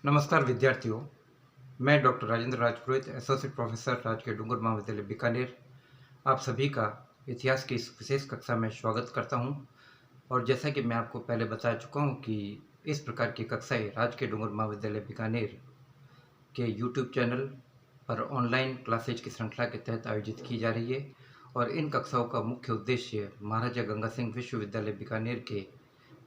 नमस्कार विद्यार्थियों। मैं डॉक्टर राजेंद्र राजपुरोहित, एसोसिएट प्रोफेसर राजकीय डूंगर महाविद्यालय बीकानेर, आप सभी का इतिहास की इस विशेष कक्षा में स्वागत करता हूं। और जैसा कि मैं आपको पहले बता चुका हूं कि इस प्रकार की कक्षाएं राजकीय डूंगर महाविद्यालय बीकानेर के यूट्यूब चैनल पर ऑनलाइन क्लासेज की श्रृंखला के तहत आयोजित की जा रही है। और इन कक्षाओं का मुख्य उद्देश्य महाराजा गंगा सिंह विश्वविद्यालय बीकानेर के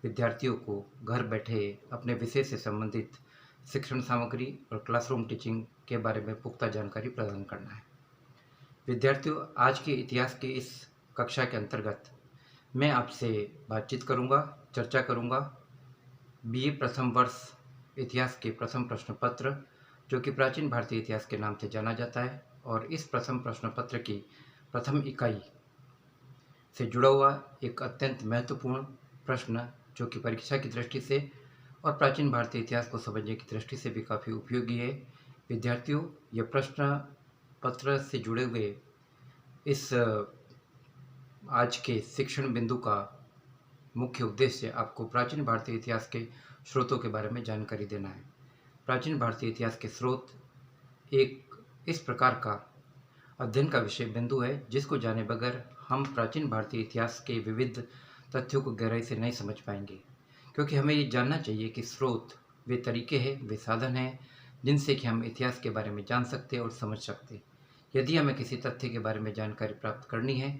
विद्यार्थियों को घर बैठे अपने विषय से संबंधित शिक्षण सामग्री और क्लासरूम टीचिंग के बारे में पुख्ता जानकारी प्रदान करना है। विद्यार्थियों, आज के इतिहास की इस कक्षा के अंतर्गत मैं आपसे बातचीत करूंगा, चर्चा करूंगा बीए प्रथम वर्ष इतिहास के प्रथम प्रश्न पत्र, जो कि प्राचीन भारतीय इतिहास के नाम से जाना जाता है। और इस प्रथम प्रश्न पत्र की प्रथम इकाई से जुड़ा हुआ एक अत्यंत महत्वपूर्ण प्रश्न, जो कि परीक्षा की दृष्टि से और प्राचीन भारतीय इतिहास को समझने की दृष्टि से भी काफ़ी उपयोगी है। विद्यार्थियों, यह प्रश्न पत्र से जुड़े हुए इस आज के शिक्षण बिंदु का मुख्य उद्देश्य आपको प्राचीन भारतीय इतिहास के स्रोतों के बारे में जानकारी देना है। प्राचीन भारतीय इतिहास के स्रोत एक इस प्रकार का अध्ययन का विषय बिंदु है जिसको जाने बगैर हम प्राचीन भारतीय इतिहास के विविध तथ्यों को गहराई से नहीं समझ पाएंगे। क्योंकि हमें ये जानना चाहिए कि स्रोत वे तरीके हैं, वे साधन हैं जिनसे कि हम इतिहास के बारे में जान सकते और समझ सकते। यदि हमें किसी तथ्य के बारे में जानकारी प्राप्त करनी है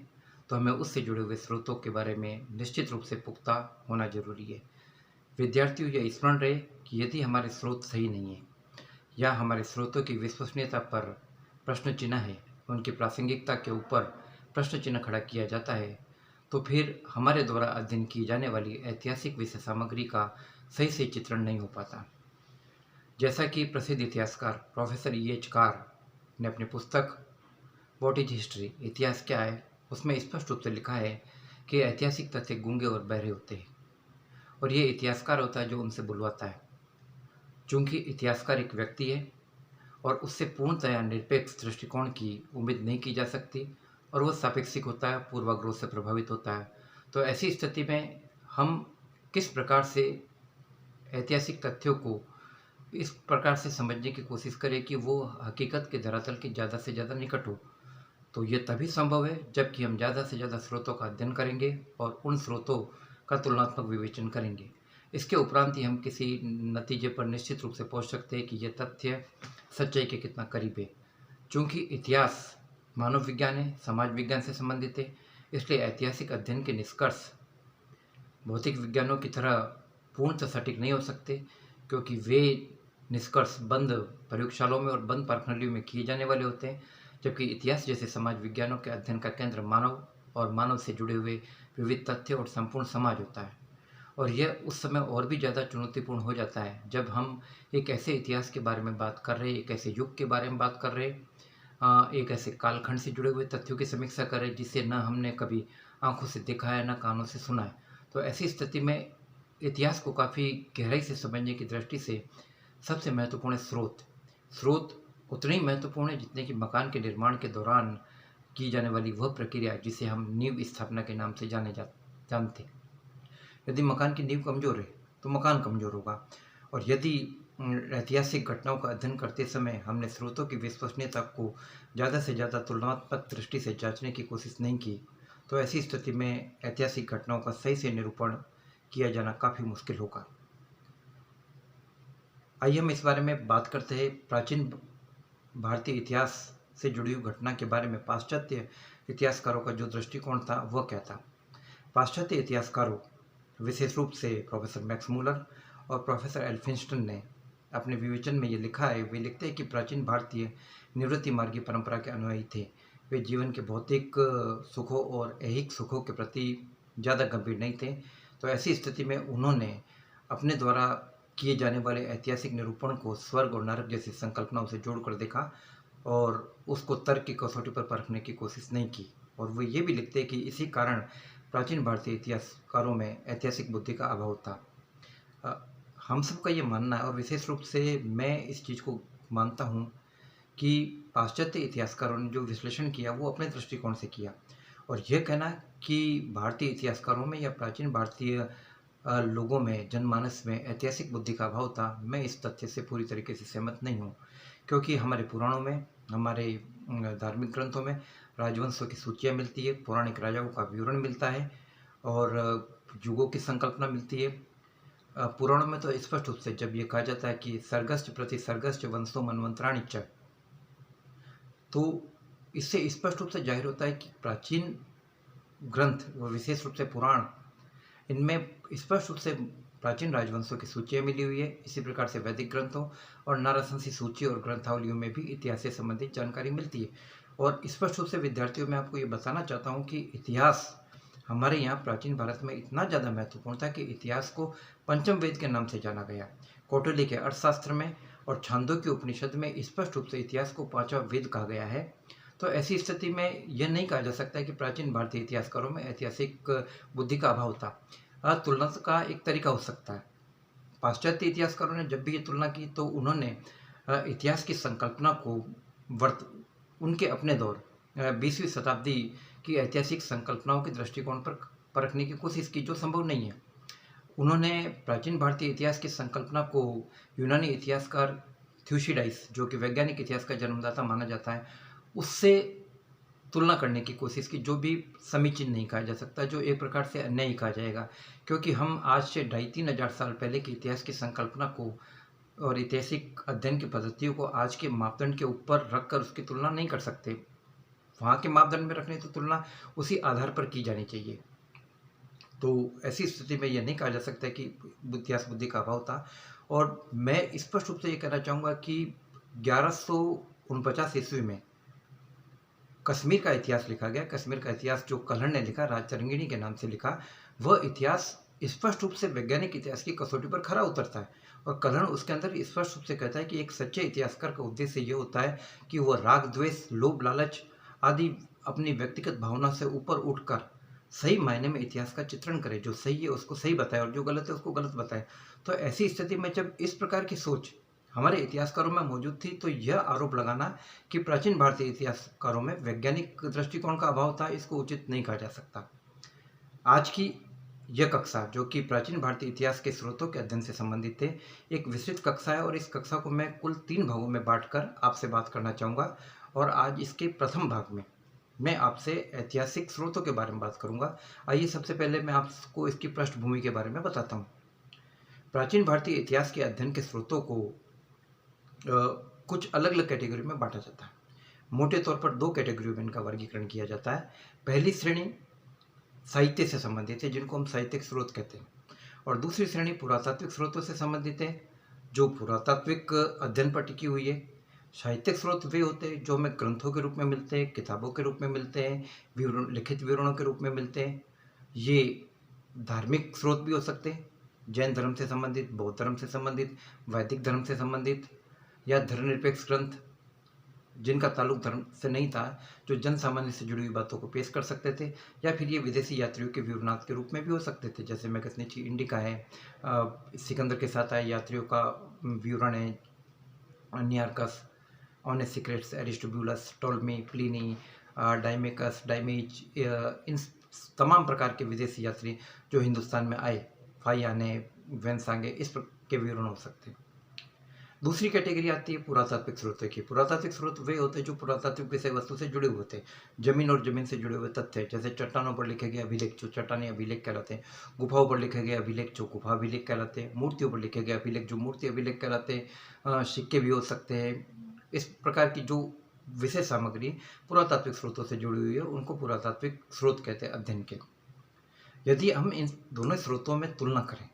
तो हमें उससे जुड़े हुए स्रोतों के बारे में निश्चित रूप से पुख्ता होना जरूरी है। विद्यार्थियों, यह स्मरण रहे कि यदि हमारे स्रोत सही नहीं है या हमारे स्रोतों की विश्वसनीयता पर प्रश्न चिन्ह है, उनकी प्रासंगिकता के ऊपर प्रश्न चिन्ह खड़ा किया जाता है, तो फिर हमारे द्वारा अध्ययन की जाने वाली ऐतिहासिक विषय सामग्री का सही से चित्रण नहीं हो पाता। जैसा कि प्रसिद्ध इतिहासकार प्रोफेसर E.H. कार ने अपनी पुस्तक व्हाट इज हिस्ट्री, इतिहास क्या है, उसमें स्पष्ट रूप से लिखा है कि ऐतिहासिक तथ्य गूंगे और बहरे होते हैं और ये इतिहासकार होता है जो उनसे बुलवाता है। चूंकि इतिहासकार एक व्यक्ति है और उससे पूर्णतया निरपेक्ष दृष्टिकोण की उम्मीद नहीं की जा सकती और वह सापेक्षिक होता है, पूर्वाग्रह से प्रभावित होता है। तो ऐसी स्थिति में हम किस प्रकार से ऐतिहासिक तथ्यों को इस प्रकार से समझने की कोशिश करें कि वो हकीकत के धरातल के ज़्यादा से ज़्यादा निकट हो, तो ये तभी संभव है जबकि हम ज़्यादा से ज़्यादा स्रोतों का अध्ययन करेंगे और उन स्रोतों का तुलनात्मक विवेचन करेंगे। इसके उपरांत ही हम किसी नतीजे पर निश्चित रूप से पहुंच सकते हैं कि यह तथ्य सच्चाई के कितना करीब है। चूँकि इतिहास मानव विज्ञान है, समाज विज्ञान से संबंधित है, इसलिए ऐतिहासिक अध्ययन के निष्कर्ष भौतिक विज्ञानों की तरह पूर्णतः सटीक नहीं हो सकते, क्योंकि वे निष्कर्ष बंद प्रयोगशालाओं में और बंद प्रणालियों में किए जाने वाले होते हैं, जबकि इतिहास जैसे समाज विज्ञानों के अध्ययन का केंद्र मानव और मानव से जुड़े हुए विविध तथ्य और संपूर्ण समाज होता है। और यह उस समय और भी ज़्यादा चुनौतीपूर्ण हो जाता है जब हम एक ऐसे इतिहास के बारे में बात कर रहे हैं, एक ऐसे युग के बारे में बात कर रहे हैं, एक ऐसे कालखंड से जुड़े हुए तथ्यों की समीक्षा कर रहे हैं जिसे न हमने कभी आंखों से देखा है, न कानों से सुना है। तो ऐसी स्थिति में इतिहास को काफ़ी गहराई से समझने की दृष्टि से सबसे महत्वपूर्ण है स्रोत। स्रोत उतने ही महत्वपूर्ण है जितने कि मकान के निर्माण के दौरान की जाने वाली वह प्रक्रिया जिसे हम नींव स्थापना के नाम से जानते हैं। यदि मकान की नींव कमज़ोर है तो मकान कमज़ोर होगा। और यदि ऐतिहासिक घटनाओं का अध्ययन करते समय हमने स्रोतों की विश्वसनीयता को ज़्यादा से ज़्यादा तुलनात्मक दृष्टि से जांचने की कोशिश नहीं की, तो ऐसी स्थिति में ऐतिहासिक घटनाओं का सही से निरूपण किया जाना काफ़ी मुश्किल होगा। आइए हम इस बारे में बात करते हैं प्राचीन भारतीय इतिहास से जुड़ी हुई घटना के बारे में पाश्चात्य इतिहासकारों का जो दृष्टिकोण था वह क्या था। पाश्चात्य इतिहासकारों, विशेष रूप से प्रोफेसर मैक्स मूलर और प्रोफेसर एल्फिंस्टन ने अपने विवेचन में ये लिखा है, वे लिखते हैं कि प्राचीन भारतीय निवृत्ति मार्गी परंपरा के अनुयायी थे। वे जीवन के भौतिक सुखों और ऐहिक सुखों के प्रति ज़्यादा गंभीर नहीं थे। तो ऐसी स्थिति में उन्होंने अपने द्वारा किए जाने वाले ऐतिहासिक निरूपण को स्वर्ग और नरक जैसी संकल्पनाओं से जोड़कर देखा और उसको तर्क की कसौटी पर परखने की कोशिश नहीं की। और वो ये भी लिखते हैं कि इसी कारण प्राचीन भारतीय इतिहासकारों में ऐतिहासिक बुद्धि का अभाव था। हम सबका ये मानना है और विशेष रूप से मैं इस चीज़ को मानता हूँ कि पाश्चात्य इतिहासकारों ने जो विश्लेषण किया वो अपने दृष्टिकोण से किया। और यह कहना कि भारतीय इतिहासकारों में या प्राचीन भारतीय लोगों में, जनमानस में ऐतिहासिक बुद्धि का अभाव था, मैं इस तथ्य से पूरी तरीके से सहमत नहीं हूँ। क्योंकि हमारे पुराणों में, हमारे धार्मिक ग्रंथों में राजवंशों की सूचियाँ मिलती है, पौराणिक राजाओं का विवरण मिलता है और युगों की संकल्पना मिलती है। पुराणों में तो स्पष्ट रूप से जब ये कहा जाता है कि सर्गश्च प्रति सर्गश्च वंशो मनवंतराणि च, तो इससे स्पष्ट रूप से जाहिर होता है कि प्राचीन ग्रंथ व विशेष रूप से पुराण, इनमें स्पष्ट रूप से प्राचीन राजवंशों की सूचियाँ मिली हुई है। इसी प्रकार से वैदिक ग्रंथों और नाराशंसी सूची और ग्रंथावलियों में भी इतिहास से संबंधित जानकारी मिलती है। और स्पष्ट रूप से विद्यार्थियों में आपको ये बताना चाहता हूँ कि इतिहास हमारे यहाँ प्राचीन भारत में इतना ज़्यादा महत्वपूर्ण था कि इतिहास को पंचम वेद के नाम से जाना गया। कौटिल्य के अर्थशास्त्र में और छांदोग्य उपनिषद में स्पष्ट रूप से इतिहास को पांचवा वेद कहा गया है। तो ऐसी स्थिति में यह नहीं कहा जा सकता कि प्राचीन भारतीय इतिहासकारों में ऐतिहासिक बुद्धि का अभाव था। तुलना का एक तरीका हो सकता है। पाश्चात्य इतिहासकारों ने जब भी ये तुलना की तो उन्होंने इतिहास की संकल्पना को उनके अपने दौर 20वीं शताब्दी की ऐतिहासिक संकल्पनाओं के दृष्टिकोण पर परखने की कोशिश की, जो संभव नहीं है। उन्होंने प्राचीन भारतीय इतिहास की संकल्पना को यूनानी इतिहासकार थ्यूसिडाइस, जो कि वैज्ञानिक इतिहास का जन्मदाता माना जाता है, उससे तुलना करने की कोशिश की, जो भी समीचीन नहीं कहा जा सकता, जो एक प्रकार से अन्याय ही कहा जाएगा। क्योंकि हम आज से 2500-3000 साल पहले के इतिहास की संकल्पना को और ऐतिहासिक अध्ययन की पद्धतियों को आज के मापदंड के ऊपर रखकर उसकी तुलना नहीं कर सकते। वहाँ के मापदंड में रखने तो तुलना उसी आधार पर की जानी चाहिए। तो ऐसी स्थिति में यह नहीं कहा जा सकता कि इतिहास बुद्धि का अभाव था। और मैं स्पष्ट रूप से ये कहना चाहूँगा कि 1149 ईस्वी में कश्मीर का इतिहास लिखा गया। कश्मीर का इतिहास जो कल्हण ने लिखा, राजतरंगिणी के नाम से लिखा, वह इतिहास स्पष्ट रूप से वैज्ञानिक इतिहास की कसौटी पर खरा उतरता है। और कल्हण उसके अंदर स्पष्ट रूप से कहता है कि एक सच्चे इतिहासकार का उद्देश्य ये होता है कि वह राग, द्वेष, लोभ, लालच आदि अपनी व्यक्तिगत भावना से ऊपर उठकर सही मायने में इतिहास का चित्रण करे। जो सही है उसको सही बताए और जो गलत है उसको गलत बताए। तो ऐसी स्थिति में जब इस प्रकार की सोच हमारे इतिहासकारों में मौजूद थी, तो यह आरोप लगाना कि प्राचीन भारतीय इतिहासकारों में वैज्ञानिक दृष्टिकोण का अभाव था, इसको उचित नहीं कहा जा सकता। आज की यह कक्षा, जो कि प्राचीन भारतीय इतिहास के स्रोतों के अध्ययन से संबंधित है, एक विस्तृत कक्षा है और इस कक्षा को मैं कुल 3 भागों में बांटकर आपसे बात करना चाहूँगा। और आज इसके प्रथम भाग में मैं आपसे ऐतिहासिक स्रोतों के बारे में बात करूँगा। आइए सबसे पहले मैं आपको इसकी पृष्ठभूमि के बारे में बताता हूँ। प्राचीन भारतीय इतिहास के अध्ययन के स्रोतों को कुछ अलग अलग कैटेगरी में बांटा जाता है। मोटे तौर पर 2 कैटेगरी में इनका वर्गीकरण किया जाता है। पहली श्रेणी साहित्य से संबंधित है, जिनको हम साहित्यिक स्रोत कहते हैं, और दूसरी श्रेणी पुरातात्विक स्रोतों से संबंधित है, जो पुरातात्विक अध्ययन पर टिकी हुई है। साहित्यिक स्रोत वे होते हैं जो हमें ग्रंथों के रूप में मिलते हैं, किताबों के रूप में मिलते हैं, लिखित विवरणों के रूप में मिलते हैं। ये धार्मिक स्रोत भी हो सकते हैं, जैन धर्म से संबंधित, बौद्ध धर्म से संबंधित, वैदिक धर्म से संबंधित, या धर्मनिरपेक्ष ग्रंथ जिनका ताल्लुक धर्म से नहीं था, जो जन सामान्य से जुड़ी हुई बातों को पेश कर सकते थे। या फिर ये विदेशी यात्रियों के विवरणार्थ के रूप में भी हो सकते थे, जैसे मैगनीची इंडिका है, सिकंदर के साथ आए यात्रियों का विवरण है, Nearchus, Onesicritus, Aristobulus, Ptolemy, Pliny, Deimachus, डाइमेज, इन तमाम प्रकार के विदेशी यात्री जो हिंदुस्तान में आए, फाइयाने, वेनसांगे, के विवरण हो सकते हैं। दूसरी कैटेगरी आती है पुरातात्विक स्रोतों की। पुरातात्विक स्रोत वे होते हैं जो पुरातात्विक विषय वस्तु से जुड़े हुए होते हैं, जमीन और जमीन से जुड़े हुए तथ्य, जैसे चट्टानों पर लिखे गए अभिलेख जो चट्टानी अभिलेख कहलाते हैं, गुफाओं पर लिखे गए अभिलेख जो गुफा अभिलेख कहलाते हैं, मूर्तियों पर लिखे गए अभिलेख जो मूर्ति अभिलेख कहलाते हैं, सिक्के भी हो सकते हैं। इस प्रकार की जो विशेष सामग्री पुरातात्विक स्रोतों से जुड़ी हुई है, उनको पुरातात्विक स्रोत कहते हैं अध्ययन के। यदि हम इन दोनों स्रोतों में तुलना करें,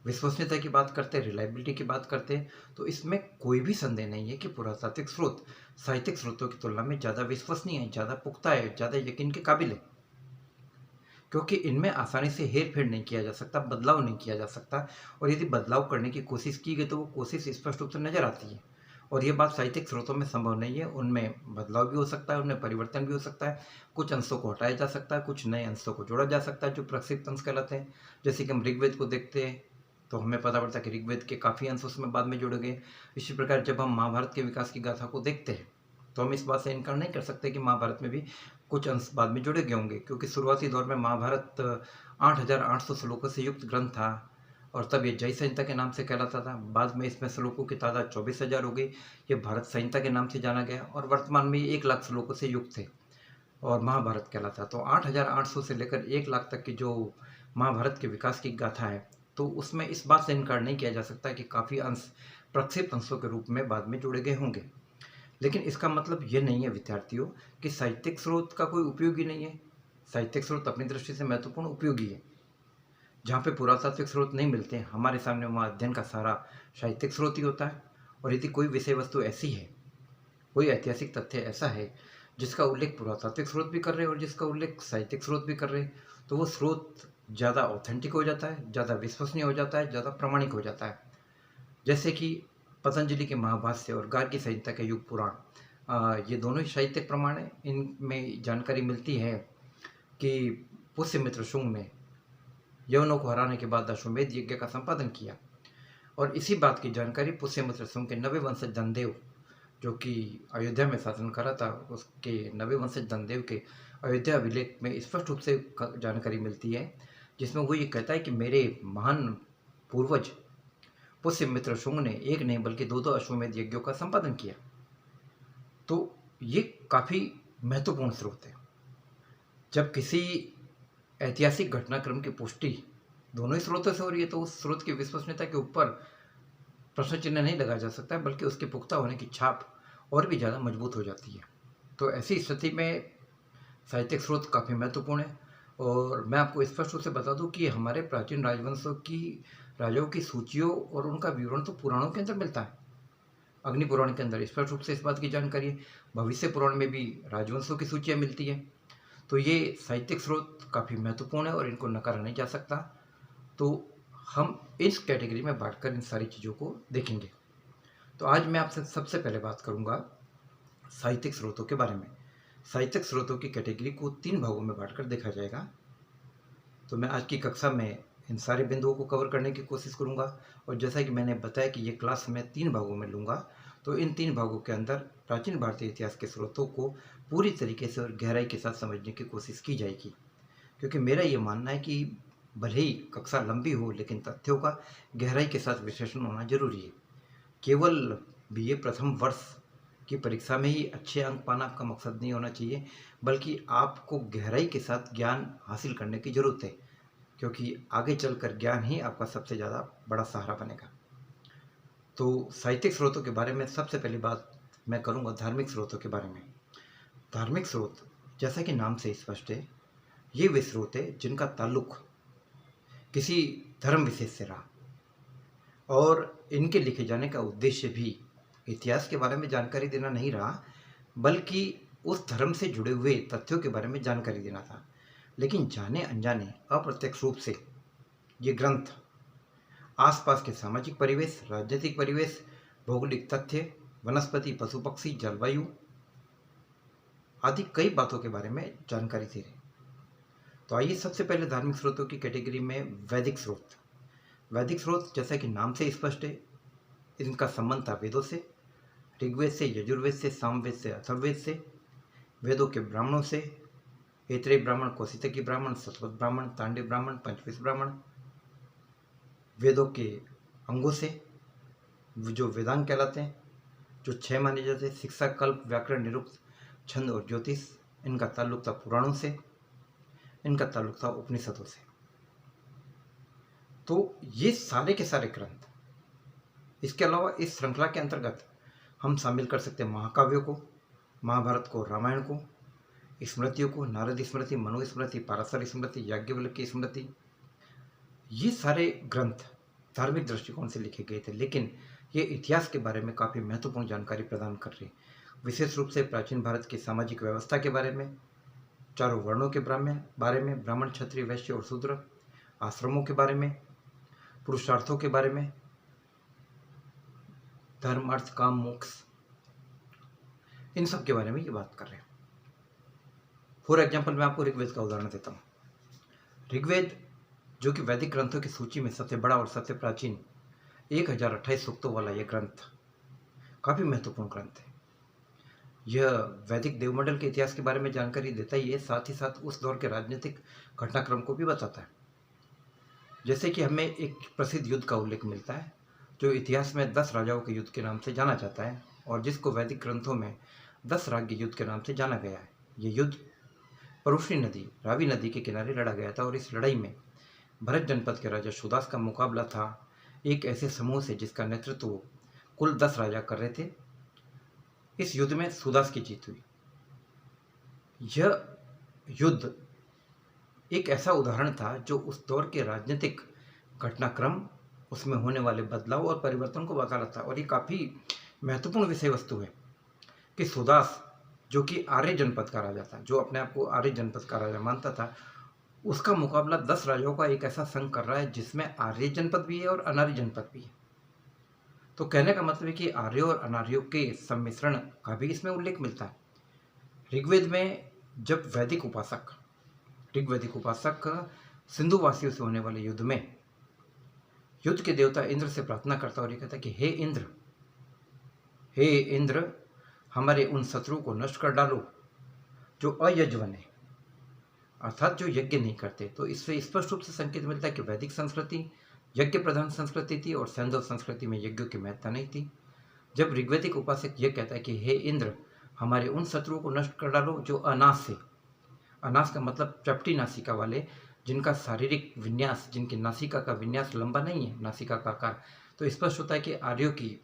विश्वसनीयता की बात करते हैं, रिलायबिलिटी की बात करते हैं, तो इसमें कोई भी संदेह नहीं है कि पुरातात्विक स्रोत साहित्यिक स्रोतों की तुलना में ज़्यादा विश्वसनीय है, ज़्यादा पुख्ता है, ज़्यादा यकीन के काबिल है। क्योंकि इनमें आसानी से हेर फेर नहीं किया जा सकता, बदलाव नहीं किया जा सकता, और यदि बदलाव करने की कोशिश की गई तो वो कोशिश स्पष्ट रूप से नजर आती है। और ये बात साहित्यिक स्रोतों में संभव नहीं है। उनमें बदलाव भी हो सकता है, उनमें परिवर्तन भी हो सकता है, कुछ अंशों को हटाया जा सकता है, कुछ नए अंशों को जोड़ा जा सकता है जो प्रक्षिप्त अंश कहलाते हैं। जैसे कि हम ऋग्वेद को देखते हैं तो हमें पता पड़ता है कि ऋग्वेद के काफ़ी अंश उसमें बाद में जोड़े गए। इसी प्रकार जब हम महाभारत के विकास की गाथा को देखते हैं तो हम इस बात से इनकार नहीं कर सकते कि महाभारत में भी कुछ अंश बाद में जोड़े गए होंगे, क्योंकि शुरुआती दौर में महाभारत 8,800 श्लोकों से युक्त ग्रंथ था और तब ये जय संहिता के नाम से कहलाता था। बाद में इसमें श्लोकों की तादाद 24,000 हो गई। ये भारत संहिता के नाम से जाना गया और वर्तमान में ये 1 लाख श्लोकों से युक्त थे और महाभारत कहलाता। तो 8,800 से लेकर 1 लाख तक की जो महाभारत के विकास की गाथा है, तो उसमें इस बात से इनकार नहीं किया जा सकता कि काफ़ी अंश प्रक्षेप अंशों के रूप में बाद में जोड़े गए होंगे। लेकिन इसका मतलब ये नहीं है विद्यार्थियों कि साहित्यिक स्रोत का कोई उपयोगी नहीं है। साहित्यिक स्रोत अपनी दृष्टि से महत्वपूर्ण उपयोगी है। जहाँ पे पुरातात्विक स्रोत नहीं मिलते हैं हमारे सामने, वहाँ अध्ययन का सारा साहित्यिक स्रोत ही होता है। और यदि कोई विषय वस्तु ऐसी है, कोई ऐतिहासिक तथ्य ऐसा है जिसका उल्लेख पुरातात्विक स्रोत भी कर रहे हैं और जिसका उल्लेख साहित्यिक स्रोत भी कर रहे हैं, तो वो स्रोत ज़्यादा ऑथेंटिक हो जाता है, ज़्यादा विश्वसनीय हो जाता है, ज़्यादा प्रामाणिक हो जाता है। जैसे कि पतंजलि के महाभाष्य और गार्गी संहिता के युग पुराण, ये दोनों ही साहित्यिक प्रमाण हैं। इनमें जानकारी मिलती है कि पुष्यमित्र शुंग ने यवनों को हराने के बाद अश्वमेध यज्ञ का संपादन किया और इसी बात की जानकारी पुष्यमित्र शुंग के नवे वंशज धनदेव, जो कि अयोध्या में शासन कर रहा था, उसके नवे वंशज धनदेव के अयोध्या अभिलेख में स्पष्ट रूप से जानकारी मिलती है, जिसमें वो ये कहता है कि मेरे महान पूर्वज पुष्यमित्र शुंग ने एक नहीं बल्कि 2-2 अश्वमेध यज्ञों का संपादन किया। तो ये काफ़ी महत्वपूर्ण स्रोत है। जब किसी ऐतिहासिक घटनाक्रम की पुष्टि दोनों ही स्रोतों से हो रही है, तो उस स्रोत की विश्वसनीयता के ऊपर प्रश्न चिन्ह नहीं लगाया जा सकता है, बल्कि उसके पुख्ता होने की छाप और भी ज़्यादा मजबूत हो जाती है। तो ऐसी स्थिति में साहित्यिक स्रोत काफ़ी महत्वपूर्ण है। और मैं आपको स्पष्ट रूप से बता दूं कि हमारे प्राचीन राजवंशों की राजाओं की सूचियों और उनका विवरण तो पुराणों के अंदर मिलता है। अग्नि पुराण के अंदर स्पष्ट रूप से इस बात की जानकारी है। भविष्य पुराण में भी राजवंशों की सूचियाँ मिलती है। तो ये साहित्यिक स्रोत काफ़ी महत्वपूर्ण है और इनको नकारा नहीं जा सकता। तो हम इस कैटेगरी में बांटकर इन सारी चीज़ों को देखेंगे। तो आज मैं आपसे सबसे पहले बात करूंगा साहित्यिक स्रोतों के बारे में। साहित्यिक स्रोतों की कैटेगरी को 3 भागों में बांटकर देखा जाएगा। तो मैं आज की कक्षा में इन सारे बिंदुओं को कवर करने की कोशिश करूंगा और जैसा कि मैंने बताया कि ये क्लास मैं 3 भागों में लूँगा, तो इन 3 भागों के अंदर प्राचीन भारतीय इतिहास के स्रोतों को पूरी तरीके से और गहराई के साथ समझने की कोशिश की जाएगी। क्योंकि मेरा ये मानना है कि भले ही कक्षा लंबी हो, लेकिन तथ्यों का गहराई के साथ विश्लेषण होना जरूरी है। केवल बीए प्रथम वर्ष की परीक्षा में ही अच्छे अंक पाना आपका मकसद नहीं होना चाहिए, बल्कि आपको गहराई के साथ ज्ञान हासिल करने की ज़रूरत है, क्योंकि आगे चलकर ज्ञान ही आपका सबसे ज़्यादा बड़ा सहारा बनेगा। तो साहित्यिक स्रोतों के बारे में सबसे पहली बात मैं करूँगा धार्मिक स्रोतों के बारे में। धार्मिक स्रोत, जैसा कि नाम से स्पष्ट है, ये वे स्रोत है जिनका ताल्लुक किसी धर्म विशेष से रहा और इनके लिखे जाने का उद्देश्य भी इतिहास के बारे में जानकारी देना नहीं रहा, बल्कि उस धर्म से जुड़े हुए तथ्यों के बारे में जानकारी देना था। लेकिन जाने अनजाने अप्रत्यक्ष रूप से ये ग्रंथ आसपास के सामाजिक परिवेश, राजनीतिक परिवेश, भौगोलिक तथ्य, वनस्पति, पशु पक्षी, जलवायु आदि कई बातों के बारे में जानकारी दे रहे। तो आइए सबसे पहले धार्मिक स्रोतों की कैटेगरी में वैदिक स्रोत। वैदिक स्रोत, जैसा कि नाम से स्पष्ट है, इनका संबंध था वेदों से, ऋग्वेद से, यजुर्वेद से, सामवेद से, अथर्ववेद से, वेदों के ब्राह्मणों से, ऐतरेय ब्राह्मण, कौशितकी ब्राह्मण, सतवत ब्राह्मण, तांडव ब्राह्मण, पंचविश ब्राह्मण, वेदों के अंगों से जो वेदांग कहलाते हैं, जो 6 माने जाते हैं, शिक्षा, कल्प, व्याकरण, निरुक्त, छंद और ज्योतिष। इनका ताल्लुक था पुराणों से, इनका ताल्लुक था उपनिषदों से। तो ये सारे के सारे ग्रंथ, इसके अलावा इस श्रृंखला के अंतर्गत हम शामिल कर सकते हैं महाकाव्यों को, महाभारत को, रामायण को, स्मृतियों को, नारद स्मृति, मनु स्मृति, पाराशर स्मृति, याज्ञवल्क्य की स्मृति। ये सारे ग्रंथ धार्मिक दृष्टिकोण से लिखे गए थे, लेकिन ये इतिहास के बारे में काफ़ी महत्वपूर्ण जानकारी प्रदान कर रहे हैं। विशेष रूप से प्राचीन भारत की सामाजिक व्यवस्था के बारे में, चारों वर्णों के बारे में, ब्राह्मण, क्षत्रिय, वैश्य और शूद्र, आश्रमों के बारे में, पुरुषार्थों के बारे में, धर्म, अर्थ, काम, मोक्ष, इन सब के बारे में ये बात कर रहे हैं। फॉर एग्जाम्पल मैं आपको ऋग्वेद का उदाहरण देता हूँ। ऋग्वेद, जो कि वैदिक ग्रंथों की सूची में सबसे बड़ा और सबसे प्राचीन 1028 सूक्तों वाला यह ग्रंथ काफ़ी महत्वपूर्ण ग्रंथ है। यह वैदिक देवमंडल के इतिहास के बारे में जानकारी देता ही है, साथ ही साथ उस दौर के राजनीतिक घटनाक्रम को भी बताता है। जैसे कि हमें एक प्रसिद्ध युद्ध का उल्लेख मिलता है जो इतिहास में 10 राजाओं के युद्ध के नाम से जाना जाता है और जिसको वैदिक ग्रंथों में 10 राज्य युद्ध के नाम से जाना गया है। ये युद्ध परुष्णी नदी रावी नदी के किनारे लड़ा गया था और इस लड़ाई में भरत जनपद के राजा सुदास का मुकाबला था एक ऐसे समूह से जिसका नेतृत्व कुल 10 राजा कर रहे थे। इस युद्ध में सुदास की जीत हुई। यह युद्ध एक ऐसा उदाहरण था जो उस दौर के राजनीतिक घटनाक्रम, उसमें होने वाले बदलाव और परिवर्तन को बता रहा था। और ये काफ़ी महत्वपूर्ण विषय वस्तु है कि सुदास, जो कि आर्य जनपद का राजा था, जो अपने आप को आर्य जनपद का राजा मानता था, उसका मुकाबला 10 राजाओं का एक ऐसा संघ कर रहा है जिसमें आर्य जनपद भी है और अनार्य जनपद भी है। तो कहने का मतलब है कि आर्य और अनार्यों के सम्मिश्रण का भी इसमें उल्लेख मिलता है। ऋग्वेद में जब ऋग्वैदिक उपासक सिंधुवासियों से होने वाले युद्ध में युद्ध के देवता इंद्र से प्रार्थना करता और ये कहता कि हे इंद्र, हमारे उन शत्रु को नष्ट कर डालो जो अयजवन है, अर्थात जो यज्ञ नहीं करते। तो इससे स्पष्ट रूप से संकेत मिलता है कि वैदिक संस्कृति यज्ञ प्रधान संस्कृति थी और सैंधव संस्कृति में यज्ञों की महत्ता नहीं थी। जब ऋग्वैदिक उपासक यह कहता है कि हे इंद्र, हमारे उन शत्रुओं को नष्ट कर डालो जो अनास से, अनास का मतलब चपटी नासिका वाले, जिनका शारीरिक विन्यास, जिनकी नासिका का विन्यास लंबा नहीं है, नासिका का आकार। तो स्पष्ट होता है कि आर्यों की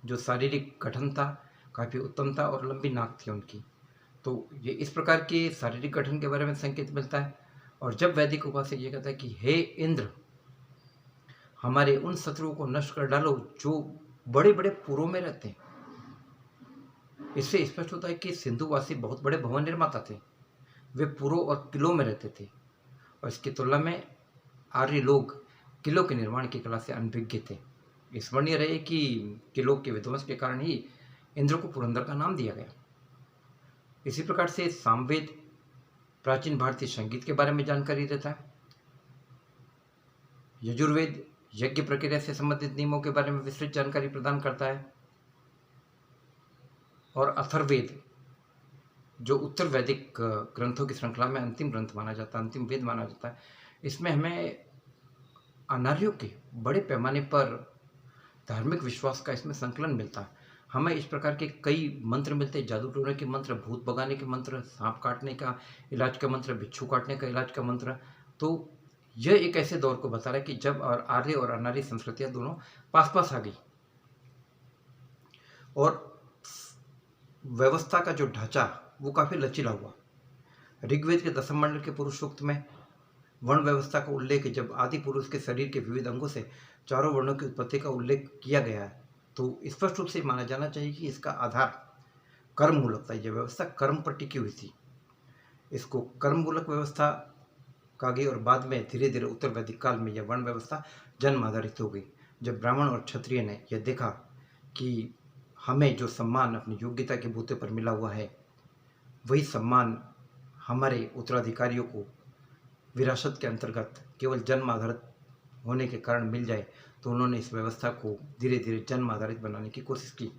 जो शारीरिक गठन था काफ़ी उत्तम था और लंबी नाक थी उनकी। तो ये इस प्रकार के शारीरिक गठन के बारे में संकेत मिलता है। और जब वैदिक उपासक ये कहता है कि हे इंद्र, हमारे उन शत्रुओं को नष्ट कर डालो जो बड़े बड़े पुरों में रहते हैं, इससे स्पष्ट होता है कि सिंधुवासी बहुत बड़े भवन निर्माता थे। वे पुरों और किलों में रहते थे और इसकी तुलना में आर्य लोग किलों के निर्माण की कला से अनभिज्ञ थे। स्मरणीय रहे कि किलों के विध्वंस के कारण ही इंद्र को पुरंदर का नाम दिया गया। इसी प्रकार से सामवेद प्राचीन भारतीय संगीत के बारे में जानकारी देता है। यजुर्वेद यज्ञ प्रक्रिया से संबंधित नियमों के बारे में विस्तृत जानकारी प्रदान करता है। और अथर्ववेद, जो उत्तर वैदिक ग्रंथों की श्रृंखला में अंतिम ग्रंथ माना जाता है, अंतिम वेद माना जाता है, इसमें हमें अनार्यों के बड़े पैमाने पर धार्मिक विश्वास का इसमें संकलन मिलता है। हमें इस प्रकार के कई मंत्र मिलते हैं, जादू टोने के मंत्र, भूत भगाने के मंत्र, सांप काटने का इलाज का मंत्र, बिच्छू काटने का इलाज का मंत्र। तो यह एक ऐसे दौर को बता रहा है कि जब और आर्य और अनार्य संस्कृतियां दोनों पास पास आ गई और व्यवस्था का जो ढांचा वो काफ़ी लचीला हुआ। ऋग्वेद के दशम मंडल के पुरुष सूक्त में वर्ण व्यवस्था का उल्लेख, जब आदि पुरुष के शरीर के विविध अंगों से चारों वर्णों की उत्पत्ति का उल्लेख किया गया है, तो स्पष्ट रूप से माना जाना चाहिए कि इसका आधार कर्म मूलक था। यह व्यवस्था कर्म पर टिकी हुई थी। इसको कर्म मूलक व्यवस्था कहा गई और बाद में धीरे धीरे उत्तर वैदिक काल में यह वर्ण व्यवस्था जन्म आधारित हो गई। जब ब्राह्मण और क्षत्रिय ने यह देखा कि हमें जो सम्मान अपनी योग्यता के बूते पर मिला हुआ है, वही सम्मान हमारे उत्तराधिकारियों को विरासत के अंतर्गत केवल जन्म आधारित होने के कारण मिल जाए, तो उन्होंने इस व्यवस्था को धीरे धीरे जन्म आधारित बनाने की कोशिश की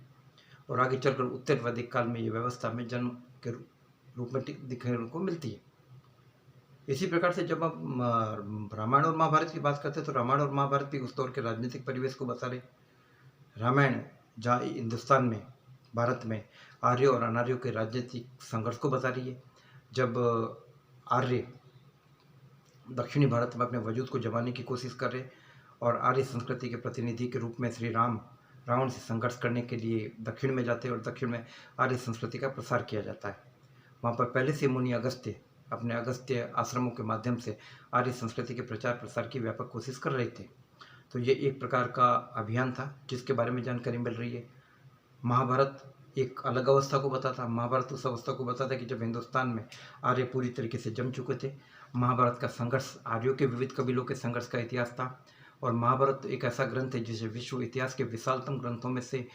और आगे चलकर उत्तर वैदिक काल में ये व्यवस्था में जन्म के रूप में दिखने को मिलती है। इसी प्रकार से जब हम रामायण और महाभारत की बात करते हैं, तो रामायण और महाभारत भी उस दौर के राजनीतिक परिवेश को बता रहे। रामायण जहाँ हिंदुस्तान में, भारत में आर्य और अनार्यों के राजनीतिक संघर्ष को बता रही है। जब आर्य दक्षिणी भारत में अपने वजूद को जमाने की कोशिश कर रहे और आर्य संस्कृति के प्रतिनिधि के रूप में श्री राम रावण से संघर्ष करने के लिए दक्षिण में जाते हैं और दक्षिण में आर्य संस्कृति का प्रसार किया जाता है। वहाँ पर पहले से मुनि अगस्त्य अपने अगस्त्य आश्रमों के माध्यम से आर्य संस्कृति के प्रचार प्रसार की व्यापक कोशिश कर रहे थे। तो ये एक प्रकार का अभियान था जिसके बारे में जानकारी मिल रही है। महाभारत एक अलग अवस्था को बताता। महाभारत उस अवस्था को बताता कि जब हिंदुस्तान में आर्य पूरी तरीके से जम चुके थे। महाभारत का संघर्ष आर्यों के विविध कबीलों के संघर्ष का इतिहास था और महाभारत एक ऐसा ग्रंथ है जिसे विश्व इतिहास के विशालतम ग्रंथों में से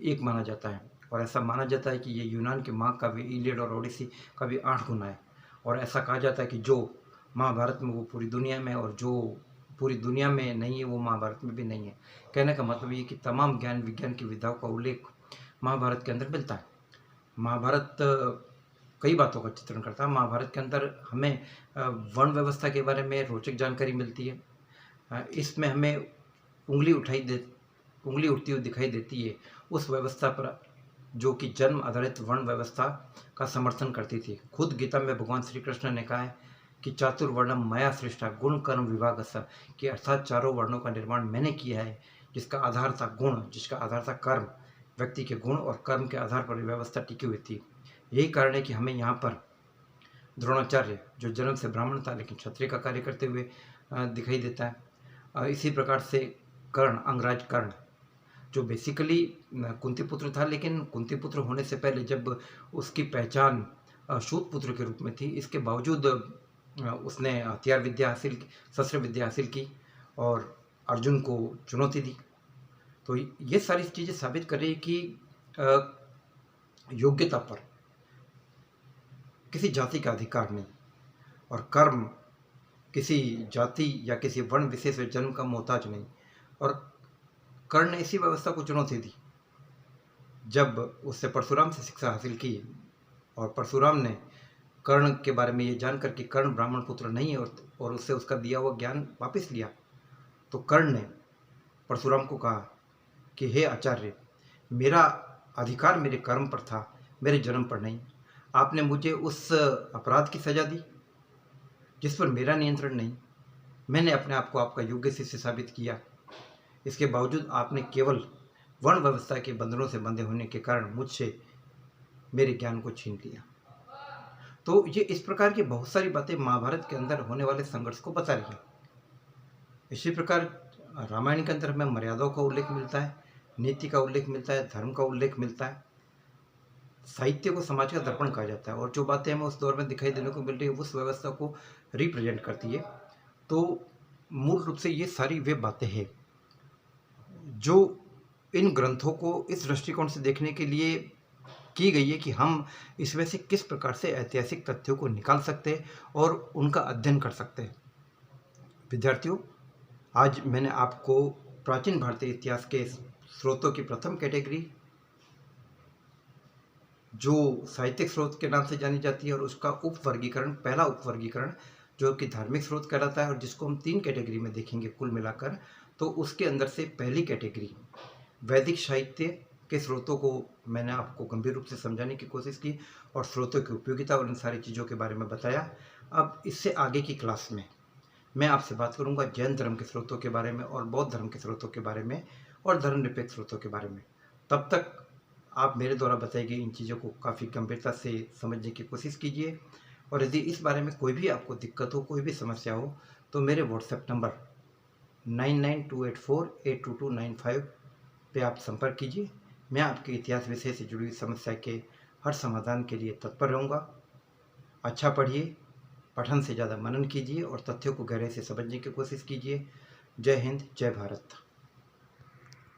एक माना जाता है। और ऐसा माना जाता है कि ये यूनान के महाकाव्य इलियड और ओडिसी का भी 8 गुना है। और ऐसा कहा जाता है कि जो महाभारत में वो पूरी दुनिया में, और जो पूरी दुनिया में नहीं है वो महाभारत में भी नहीं है। कहने का मतलब ये कि तमाम ज्ञान विज्ञान की विधाओं का उल्लेख महाभारत के अंदर मिलता है। महाभारत कई बातों का चित्रण करता है। महाभारत के अंदर हमें वर्ण व्यवस्था के बारे में रोचक जानकारी मिलती है। इसमें हमें उंगली उठती हुई दिखाई देती है उस व्यवस्था पर जो कि जन्म आधारित वर्ण व्यवस्था का समर्थन करती थी। खुद गीता में भगवान श्री कृष्ण ने कहा है कि चातुर्वर्णम मया सृष्टा गुण कर्म विभागस्य, कि अर्थात चारों वर्णों का निर्माण मैंने किया है, जिसका आधार था गुण, जिसका आधार था कर्म। व्यक्ति के गुण और कर्म के आधार पर व्यवस्था टिकी हुई थी। यही कारण है कि हमें यहाँ पर द्रोणाचार्य, जो जन्म से ब्राह्मण था लेकिन क्षत्रिय का कार्य करते हुए दिखाई देता है। इसी प्रकार से कर्ण, अंगराज कर्ण, जो बेसिकली कुंती पुत्र था, लेकिन कुंती पुत्र होने से पहले जब उसकी पहचान सूत पुत्र के रूप में थी, इसके बावजूद उसने हथियार विद्या हासिल की, शस्त्र विद्या हासिल की और अर्जुन को चुनौती दी। तो ये सारी चीज़ें साबित कर रही है कि योग्यता पर किसी जाति का अधिकार नहीं, और कर्म किसी जाति या किसी वर्ण विशेष जन्म का मोहताज नहीं। और कर्ण ने इसी व्यवस्था को चुनौती दी जब उससे परशुराम से शिक्षा हासिल की, और परशुराम ने कर्ण के बारे में ये जानकर कि कर्ण ब्राह्मण पुत्र नहीं है और उससे उसका दिया हुआ ज्ञान वापस लिया, तो कर्ण ने परशुराम को कहा कि हे आचार्य, मेरा अधिकार मेरे कर्म पर था, मेरे जन्म पर नहीं। आपने मुझे उस अपराध की सजा दी जिस पर मेरा नियंत्रण नहीं। मैंने अपने आप को आपका योग्य शिष्य साबित किया, इसके बावजूद आपने केवल वर्ण व्यवस्था के बंधनों से बंधे होने के कारण मुझसे मेरे ज्ञान को छीन लिया। तो ये इस प्रकार की बहुत सारी बातें महाभारत के अंदर होने वाले संघर्ष को बता रही हैं। इसी प्रकार रामायण के अंदर हमें मर्यादाओं का उल्लेख मिलता है, नीति का उल्लेख मिलता है, धर्म का उल्लेख मिलता है। साहित्य को समाज का दर्पण कहा जाता है, और जो बातें हमें उस दौर में दिखाई देने को मिल रही है उस व्यवस्था को रिप्रेजेंट करती है। तो मूल रूप से ये सारी वे बातें हैं जो इन ग्रंथों को इस दृष्टिकोण से देखने के लिए की गई है कि हम इसमें से किस प्रकार से ऐतिहासिक तथ्यों को निकाल सकते हैं और उनका अध्ययन कर सकते हैं। विद्यार्थियों, आज मैंने आपको प्राचीन भारतीय इतिहास के स्रोतों की प्रथम कैटेगरी, जो साहित्यिक स्रोत के नाम से जानी जाती है, और उसका उपवर्गीकरण, पहला उपवर्गीकरण जो कि धार्मिक स्रोत कहलाता है और जिसको हम 3 कैटेगरी में देखेंगे कुल मिलाकर, तो उसके अंदर से पहली कैटेगरी वैदिक साहित्य के स्रोतों को मैंने आपको गंभीर रूप से समझाने की कोशिश की और स्रोतों की उपयोगिता और इन सारी चीज़ों के बारे में बताया। अब इससे आगे की क्लास में मैं आपसे बात करूंगा जैन धर्म के स्रोतों के बारे में और बौद्ध धर्म के स्रोतों के बारे में और धर्मनिरपेक्ष स्रोतों के बारे में। तब तक आप मेरे द्वारा बताई गई इन चीज़ों को काफ़ी गंभीरता से समझने की कोशिश कीजिए, और यदि इस बारे में कोई भी आपको दिक्कत हो, कोई भी समस्या हो, तो मेरे व्हाट्सएप नंबर 9928482295 पे आप संपर्क कीजिए। मैं आपके इतिहास विषय से जुड़ी हुई समस्या के हर समाधान के लिए तत्पर रहूँगा। अच्छा पढ़िए, पठन से ज़्यादा मनन कीजिए और तथ्यों को गहराई से समझने की कोशिश कीजिए। जय हिंद, जय भारत।